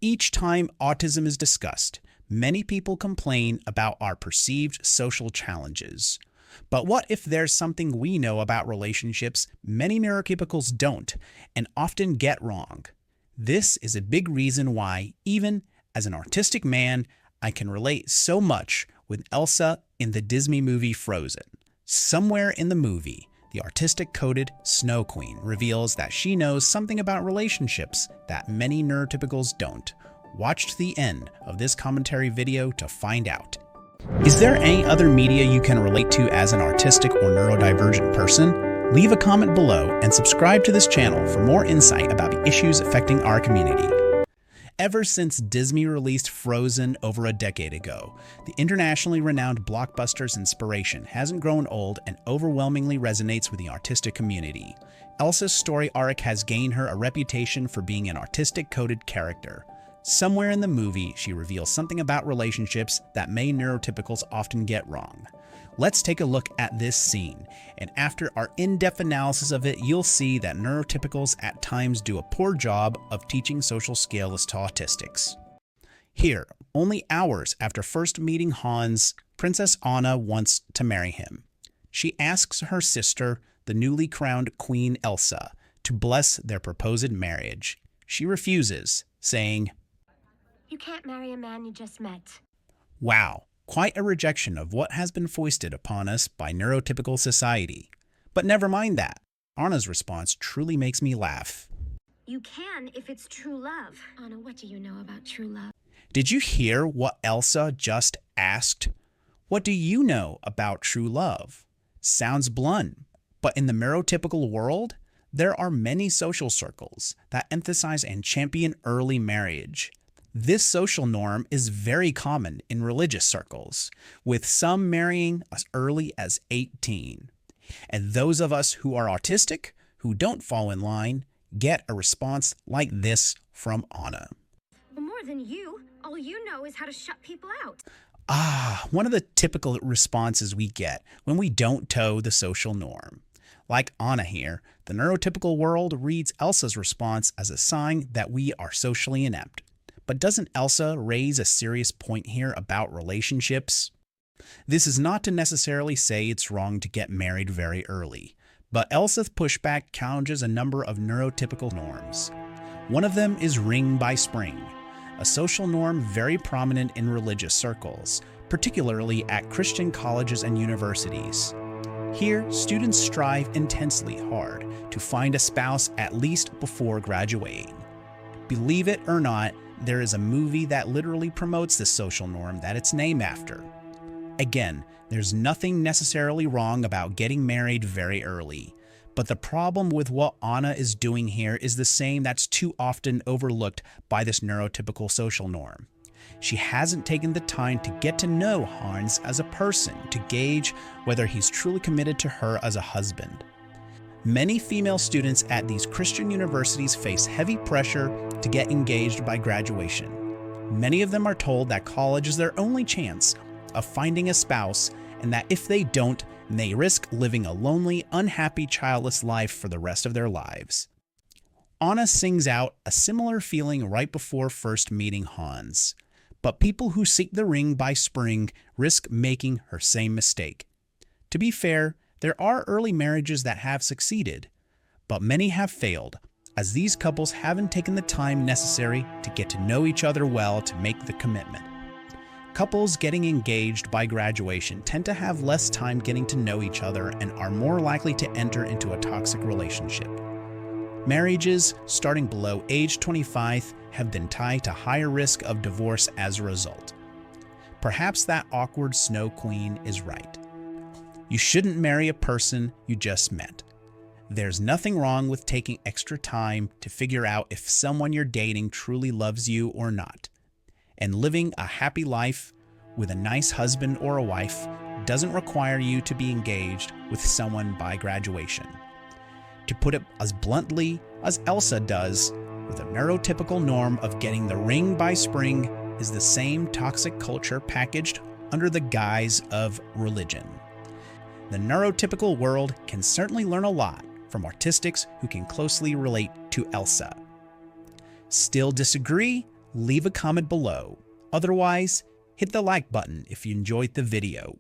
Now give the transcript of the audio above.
Each time autism is discussed, many people complain about our perceived social challenges. But what if there's something we know about relationships many neurotypicals don't and often get wrong? This is a big reason why, even as an artistic man, I can relate so much with Elsa in the Disney movie Frozen. Somewhere in the movie, the Autistic-Coded Snow Queen reveals that she knows something about relationships that many neurotypicals don't. Watch to the end of this commentary video to find out. Is there any other media you can relate to as an artistic or neurodivergent person? Leave a comment below and subscribe to this channel for more insight about the issues affecting our community. Ever since Disney released Frozen over a decade ago, the internationally renowned blockbuster's inspiration hasn't grown old and overwhelmingly resonates with the artistic community. Elsa's story arc has gained her a reputation for being an artistic-coded character. Somewhere in the movie, she reveals something about relationships that many neurotypicals often get wrong. Let's take a look at this scene, and after our in-depth analysis of it, you'll see that neurotypicals at times do a poor job of teaching social skills to autistics. Here, only hours after first meeting Hans, Princess Anna wants to marry him. She asks her sister, the newly crowned Queen Elsa, to bless their proposed marriage. She refuses, saying, "You can't marry a man you just met." Wow. Quite a rejection of what has been foisted upon us by neurotypical society. But never mind that. Anna's response truly makes me laugh. "You can if it's true love." Anna, what do you know about true love? Did you hear what Elsa just asked? What do you know about true love? Sounds blunt, but in the neurotypical world, there are many social circles that emphasize and champion early marriage. This social norm is very common in religious circles, with some marrying as early as 18. And those of us who are autistic, who don't fall in line, get a response like this from Anna. Well, more than you. All you know is how to shut people out. One of the typical responses we get when we don't toe the social norm. Like Anna here, the neurotypical world reads Elsa's response as a sign that we are socially inept. But doesn't Elsa raise a serious point here about relationships? This is not to necessarily say it's wrong to get married very early, but Elsa's pushback challenges a number of neurotypical norms. One of them is ring by spring, a social norm very prominent in religious circles, particularly at Christian colleges and universities. Here, students strive intensely hard to find a spouse at least before graduating. Believe it or not, there is a movie that literally promotes this social norm that it's named after. Again, there's nothing necessarily wrong about getting married very early, but the problem with what Anna is doing here is the same that's too often overlooked by this neurotypical social norm. She hasn't taken the time to get to know Hans as a person to gauge whether he's truly committed to her as a husband. Many female students at these Christian universities face heavy pressure to get engaged by graduation. Many of them are told that college is their only chance of finding a spouse and that if they don't, they risk living a lonely, unhappy, childless life for the rest of their lives. Anna sings out a similar feeling right before first meeting Hans. But people who seek the ring by spring risk making her same mistake. To be fair, there are early marriages that have succeeded, but many have failed, as these couples haven't taken the time necessary to get to know each other well to make the commitment. Couples getting engaged by graduation tend to have less time getting to know each other and are more likely to enter into a toxic relationship. Marriages starting below age 25 have been tied to higher risk of divorce as a result. Perhaps that awkward snow queen is right. You shouldn't marry a person you just met. There's nothing wrong with taking extra time to figure out if someone you're dating truly loves you or not. And living a happy life with a nice husband or a wife doesn't require you to be engaged with someone by graduation. To put it as bluntly as Elsa does, with a neurotypical norm of getting the ring by spring is the same toxic culture packaged under the guise of religion. The neurotypical world can certainly learn a lot from autistics who can closely relate to Elsa. Still disagree? leave a comment below. Otherwise, hit the like button if you enjoyed the video